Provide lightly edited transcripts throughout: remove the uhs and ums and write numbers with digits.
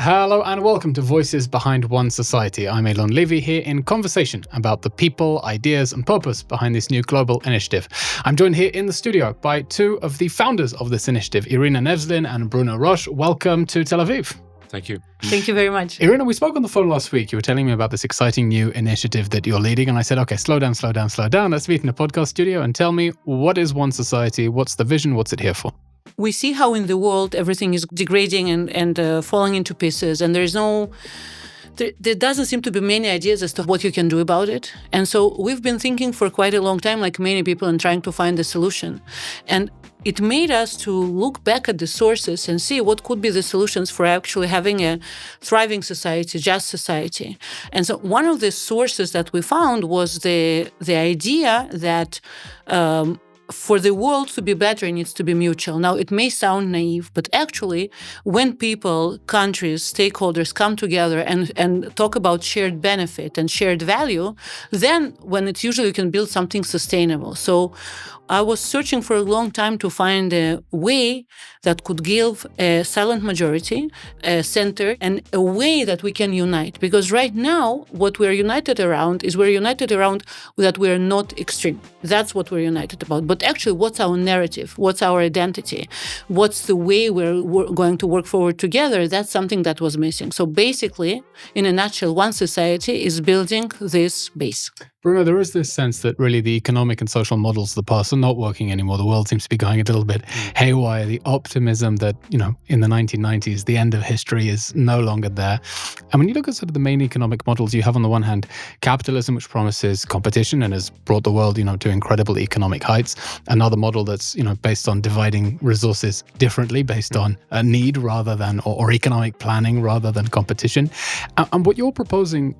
Hello and welcome to Voices Behind One Society. I'm Eylon Levy here in conversation about the people, ideas and purpose behind this new global initiative. I'm joined here in the studio by two of the founders of this initiative, Irina Nevzlin and Bruno Roche. Welcome to Tel Aviv. Thank you. Thank you very much. Irina, we spoke on the phone last week. You were telling me about this exciting new initiative that you're leading. And I said, okay, slow down. Let's meet in a podcast studio and tell me, what is One Society? What's the vision? What's it here for? We see how in the world everything is degrading and falling into pieces, and there doesn't seem to be many ideas as to what you can do about it. And so we've been thinking for quite a long time, like many people, and trying to find a solution. And it made us to look back at the sources and see what could be the solutions for actually having a thriving society, just society. And so one of the sources that we found was the idea that for the world to be better, it needs to be mutual. Now, it may sound naive, but actually, when people, countries, stakeholders come together and talk about shared benefit and shared value, then when it's usually you can build something sustainable. So I was searching for a long time to find a way that could give a silent majority, a center, and a way that we can unite. Because right now, what we're united around is that we're not extreme. That's what we're united about. But actually, what's our narrative? What's our identity? What's the way we're going to work forward together? That's something that was missing. So basically, in a nutshell, One Society is building this base. Bruno, there is this sense that really the economic and social models of the past are not working anymore. The world seems to be going a little bit haywire. The optimism that, in the 1990s, the end of history is no longer there. And when you look at sort of the main economic models, you have on the one hand, capitalism, which promises competition and has brought the world, to incredible economic heights. Another model that's, based on dividing resources differently, based on a need rather than, or economic planning rather than competition. And what you're proposing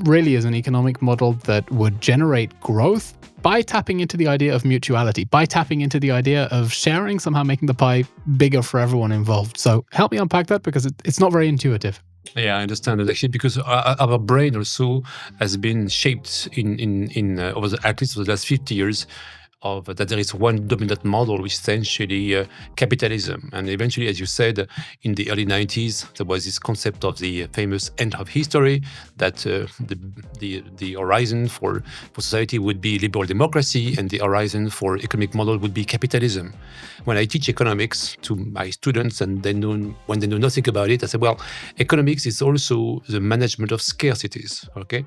really is an economic model that would generate growth by tapping into the idea of mutuality, by tapping into the idea of sharing, somehow making the pie bigger for everyone involved. So help me unpack that, because it's not very intuitive. Yeah, I understand it actually, because our brain also has been shaped at least over the last 50 years that there is one dominant model, which is essentially capitalism. And eventually, as you said, in the early 90s, there was this concept of the famous end of history, that the horizon for society would be liberal democracy and the horizon for economic model would be capitalism. When I teach economics to my students and when they know nothing about it, I say, well, economics is also the management of scarcities, okay?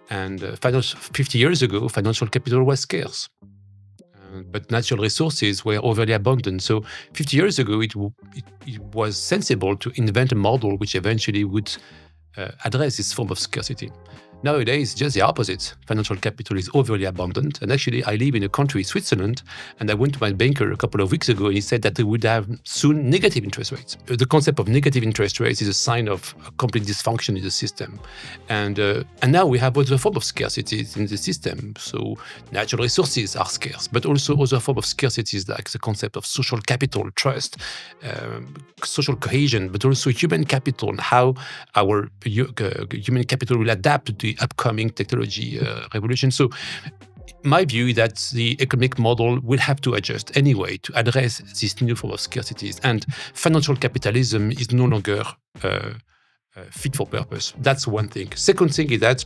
And 50 years ago, financial capital was scarce. But natural resources were overly abundant. So 50 years ago, it was sensible to invent a model which eventually would address this form of scarcity. Nowadays, just the opposite. Financial capital is overly abundant. And actually, I live in a country, Switzerland, and I went to my banker a couple of weeks ago, and he said that they would have soon negative interest rates. The concept of negative interest rates is a sign of a complete dysfunction in the system. And now we have other form of scarcities in the system. So natural resources are scarce, but also other form of scarcities like the concept of social capital, trust, social cohesion, but also human capital, and how our human capital will adapt to the upcoming technology revolution. So my view is that the economic model will have to adjust anyway to address this new form of scarcities. And financial capitalism is no longer fit for purpose. That's one thing. Second thing is that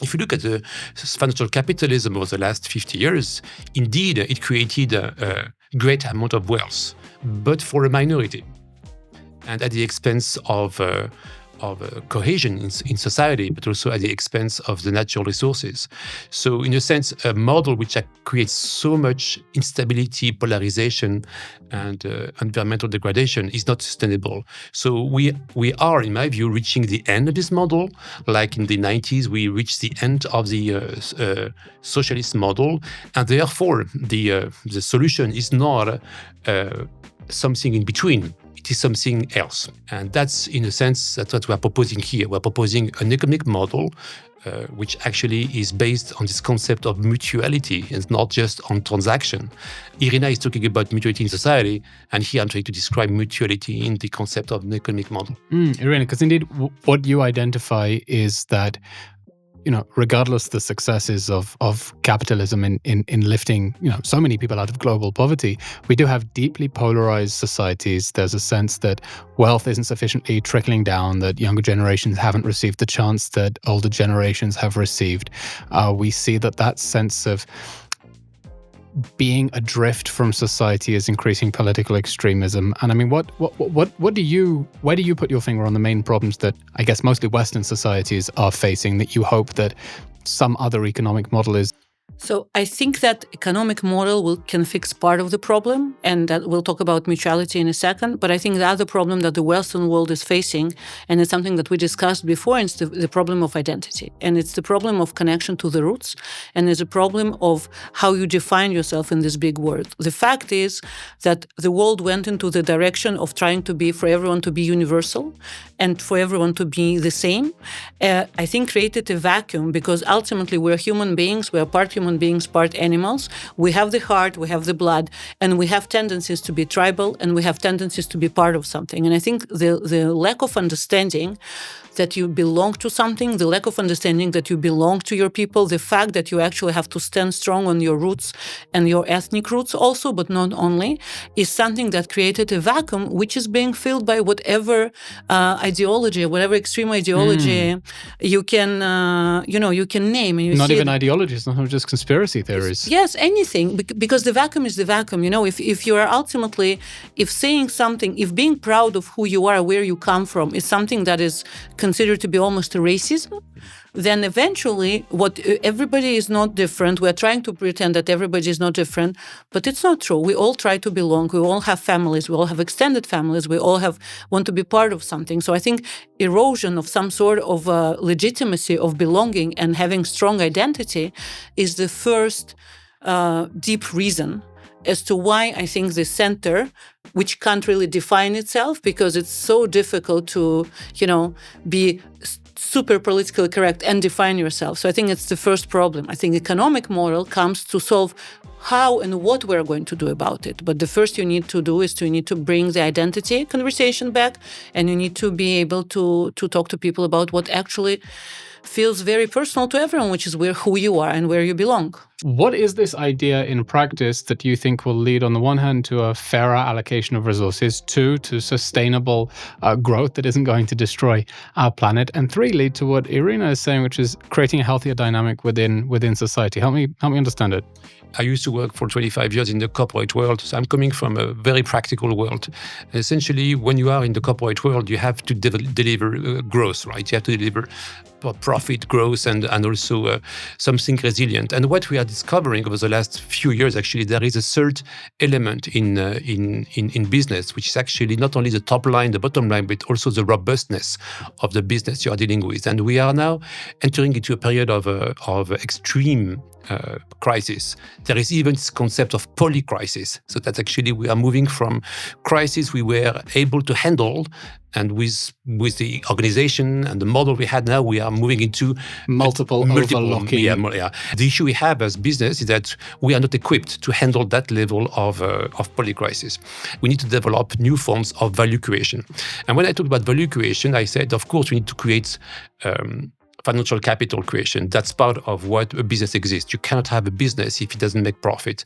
if you look at the financial capitalism over the last 50 years, indeed, it created a great amount of wealth, but for a minority, and at the expense of cohesion in society, but also at the expense of the natural resources. So in a sense, a model which creates so much instability, polarization, and environmental degradation is not sustainable. So we are, in my view, reaching the end of this model. Like in the 90s, we reached the end of the socialist model, and therefore the solution is not something in between. It is something else. And that's, in a sense, that's what we're proposing here. We're proposing an economic model which actually is based on this concept of mutuality and not just on transaction. Irina is talking about mutuality in society, and here I'm trying to describe mutuality in the concept of an economic model. Irina, because indeed what you identify is that regardless the successes of capitalism in lifting, so many people out of global poverty, we do have deeply polarized societies. There's a sense that wealth isn't sufficiently trickling down, that younger generations haven't received the chance that older generations have received. We see that sense of being adrift from society is increasing political extremism. And I mean, where do you put your finger on the main problems that I guess mostly Western societies are facing, that you hope that some other economic model is? So I think that economic model can fix part of the problem, and that we'll talk about mutuality in a second. But I think the other problem that the Western world is facing, and it's something that we discussed before, it's the problem of identity. And it's the problem of connection to the roots, and it's a problem of how you define yourself in this big world. The fact is that the world went into the direction of trying to be, for everyone to be universal and for everyone to be the same. I think created a vacuum, because ultimately we're human beings, we're part human beings, part animals. We have the heart, we have the blood, and we have tendencies to be tribal, and we have tendencies to be part of something. And I think the lack of understanding that you belong to something, the lack of understanding that you belong to your people, the fact that you actually have to stand strong on your roots and your ethnic roots also, but not only, is something that created a vacuum which is being filled by whatever ideology, whatever extreme ideology you can name. And not even ideologies, not just conspiracy theories. Yes, anything, because the vacuum is the vacuum. If you are ultimately, if saying something, if being proud of who you are, where you come from, is something that is considered to be almost a racism, then eventually everybody is not different. We're trying to pretend that everybody is not different, but it's not true. We all try to belong. We all have families. We all have extended families. We all want to be part of something. So I think erosion of some sort of legitimacy of belonging and having strong identity is the first deep reason as to why I think the center, which can't really define itself because it's so difficult to, be super politically correct and define yourself. So I think it's the first problem. I think economic model comes to solve how and what we're going to do about it. But the first you need to do is you need to bring the identity conversation back, and you need to be able to talk to people about what actually feels very personal to everyone, which is who you are and where you belong. What is this idea in practice that you think will lead, on the one hand, to a fairer allocation of resources, two, to sustainable growth that isn't going to destroy our planet, and three, lead to what Irina is saying, which is creating a healthier dynamic within society? Help me understand it. I used to work for 25 years in the corporate world, so I'm coming from a very practical world. Essentially, when you are in the corporate world, you have to deliver growth, right? You have to deliver profit growth and also something resilient. And what we are discovering over the last few years, actually, there is a third element in business, which is actually not only the top line, the bottom line, but also the robustness of the business you are dealing with. And we are now entering into a period of extreme crisis. There is even this concept of polycrisis. So that actually we are moving from crisis we were able to handle, and with the organization and the model we had now, we are moving into multiple overlocking. Yeah. The issue we have as business is that we are not equipped to handle that level of polycrisis. We need to develop new forms of value creation. And when I talk about value creation, I said, of course, we need to create financial capital creation. That's part of what a business exists. You cannot have a business if it doesn't make profit.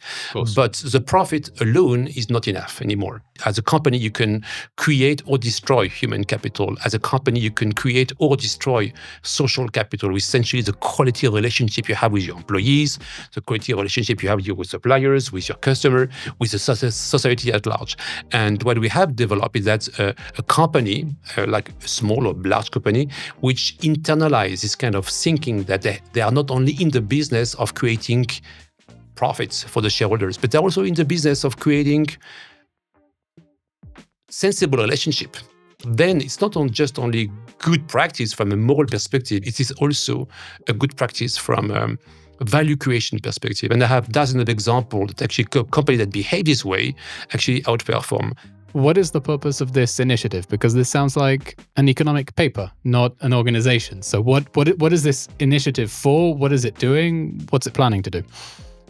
But the profit alone is not enough anymore. As a company, you can create or destroy human capital. As a company, you can create or destroy social capital, which essentially is the quality of relationship you have with your employees, the quality of relationship you have with your suppliers, with your customer, with the society at large. And what we have developed is that a company, like a small or large company, which internalizes this kind of thinking that they are not only in the business of creating profits for the shareholders, but they're also in the business of creating sensible relationship. Then it's not just only good practice from a moral perspective, it is also a good practice from a value creation perspective. And I have dozens of examples that actually companies that behave this way actually outperform. What is the purpose of this initiative? Because this sounds like an economic paper, not an organization. So what is this initiative for? What is it doing? What's it planning to do?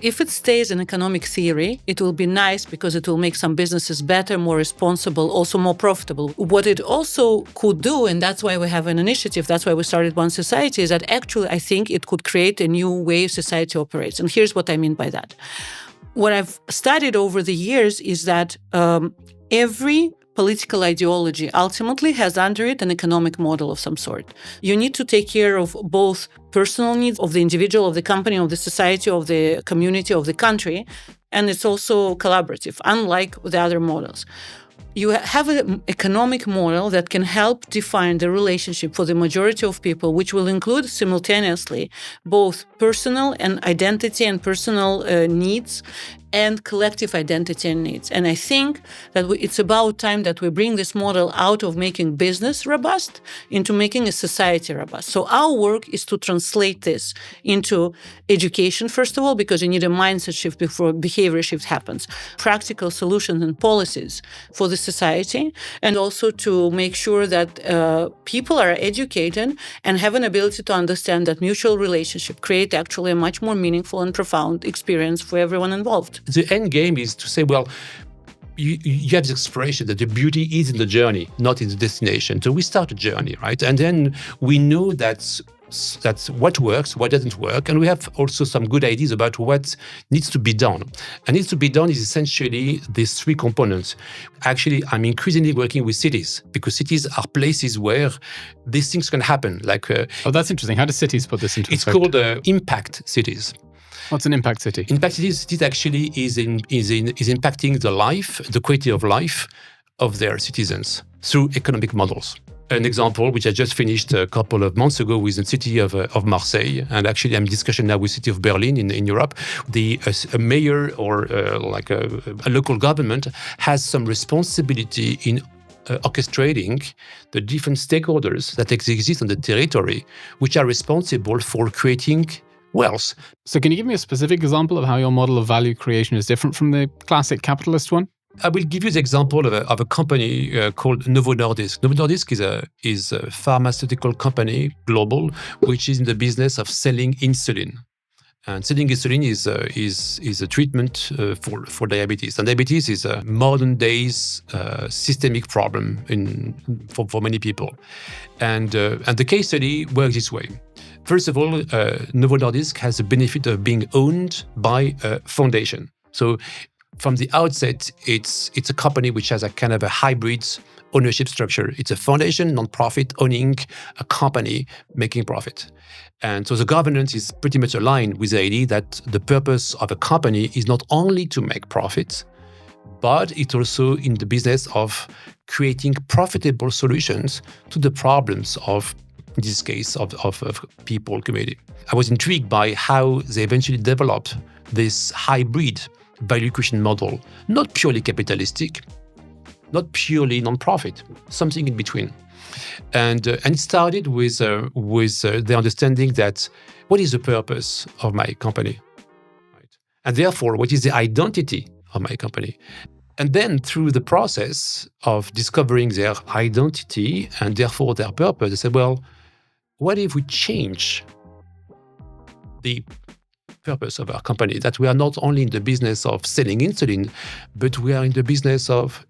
If it stays in economic theory, it will be nice because it will make some businesses better, more responsible, also more profitable. What it also could do, and that's why we have an initiative, that's why we started One Society, is that actually I think it could create a new way society operates. And here's what I mean by that. What I've studied over the years is that every political ideology ultimately has under it an economic model of some sort. You need to take care of both personal needs of the individual, of the company, of the society, of the community, of the country, and it's also collaborative, unlike the other models. You have an economic model that can help define the relationship for the majority of people, which will include simultaneously both personal and identity and personal needs and collective identity and needs. And I think that it's about time that we bring this model out of making business robust into making a society robust. So our work is to translate this into education, first of all, because you need a mindset shift before behavior shift happens, practical solutions and policies for the society, and also to make sure that people are educated and have an ability to understand that mutual relationship create actually a much more meaningful and profound experience for everyone involved. The end game is to say, well, you have this expression that the beauty is in the journey, not in the destination. So we start a journey, right? And then we know that's what works, what doesn't work. And we have also some good ideas about what needs to be done. And needs to be done is essentially these three components. Actually, I'm increasingly working with cities because cities are places where these things can happen. Oh, that's interesting. How do cities put this into effect? It's called impact cities. What's an impact city? Impact cities actually is impacting the life, the quality of life of their citizens through economic models. An example, which I just finished a couple of months ago with the city of Marseille, and actually I'm in discussion now with the city of Berlin in Europe. A mayor or a local government has some responsibility in orchestrating the different stakeholders that exist on the territory, which are responsible for creating wealth. So can you give me a specific example of how your model of value creation is different from the classic capitalist one? I will give you the example of a company called Novo Nordisk. Novo Nordisk is a pharmaceutical company, global, which is in the business of selling insulin. And selling insulin is a treatment for diabetes. And diabetes is a modern days systemic problem for many people. And the case study works this way. First of all, Novo Nordisk has the benefit of being owned by a foundation. So from the outset, it's a company which has a kind of a hybrid ownership structure. It's a foundation, non-profit, owning a company, making profit. And so the governance is pretty much aligned with the idea that the purpose of a company is not only to make profits, but it's also in the business of creating profitable solutions to the problems of, in this case, of people, community. I was intrigued by how they eventually developed this hybrid value creation model, not purely capitalistic, not purely non-profit, something in between. And it started with the understanding that what is the purpose of my company, right? And therefore, what is the identity of my company? And then through the process of discovering their identity and therefore their purpose, they said, well, what if we change the purpose of our company, that we are not only in the business of selling insulin, but we are in the business of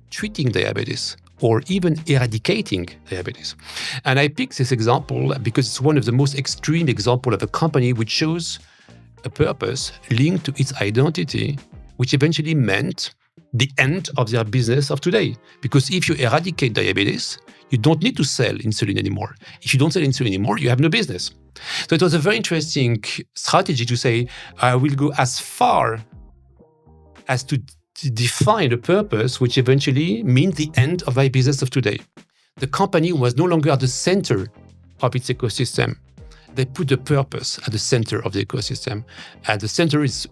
treating diabetes or even eradicating diabetes. And I picked this example because it's one of the most extreme examples of a company which shows a purpose linked to its identity, which eventually meant the end of their business of today. Because if you eradicate diabetes, you don't need to sell insulin anymore. If you don't sell insulin anymore, you have no business. So it was a very interesting strategy to say, I will go as far as to define a purpose, which eventually means the end of my business of today. The company was no longer at the center of its ecosystem. They put the purpose at the center of the ecosystem. At the center is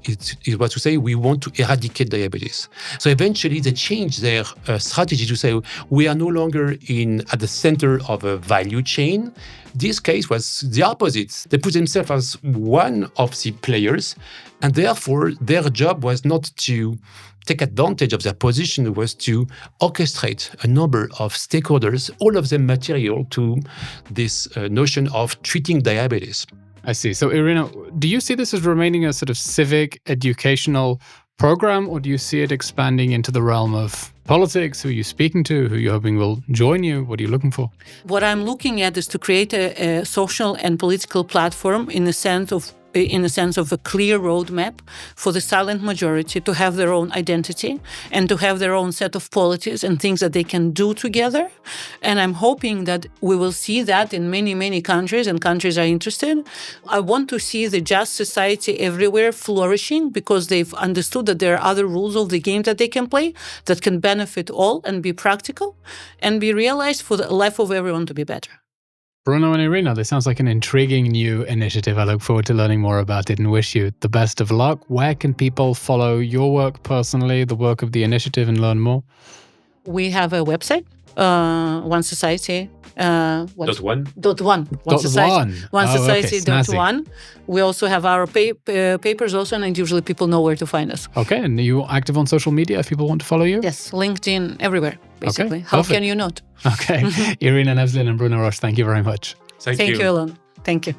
what to say, we want to eradicate diabetes. So eventually they changed their strategy to say, we are no longer at the center of a value chain. This case was the opposite. They put themselves as one of the players, and therefore their job was not to take advantage of their position, was to orchestrate a number of stakeholders, all of them material to this notion of treating diabetes. I see. So, Irina, do you see this as remaining a sort of civic educational program, or do you see it expanding into the realm of politics? Who are you speaking to? Who are you hoping will join you? What are you looking for? What I'm looking at is to create a social and political platform in the sense of a clear roadmap for the silent majority to have their own identity and to have their own set of policies and things that they can do together. And I'm hoping that we will see that in many, many countries, and countries are interested. I want to see the just society everywhere flourishing because they've understood that there are other rules of the game that they can play that can benefit all and be practical and be realized for the life of everyone to be better. Bruno and Irina, this sounds like an intriguing new initiative. I look forward to learning more about it and wish you the best of luck. Where can people follow your work personally, the work of the initiative, and learn more? We have a website, One Society. .1. One Society. One Society. Snazzy. .1. We also have our papers also, and usually people know where to find us. Okay, and are you active on social media if people want to follow you? Yes, LinkedIn, everywhere, basically. Okay, How perfect. can you not? Okay. Irina Nevzlin and Bruno Roche, thank you very much. Thank Thank you. you, Eylon. Thank you.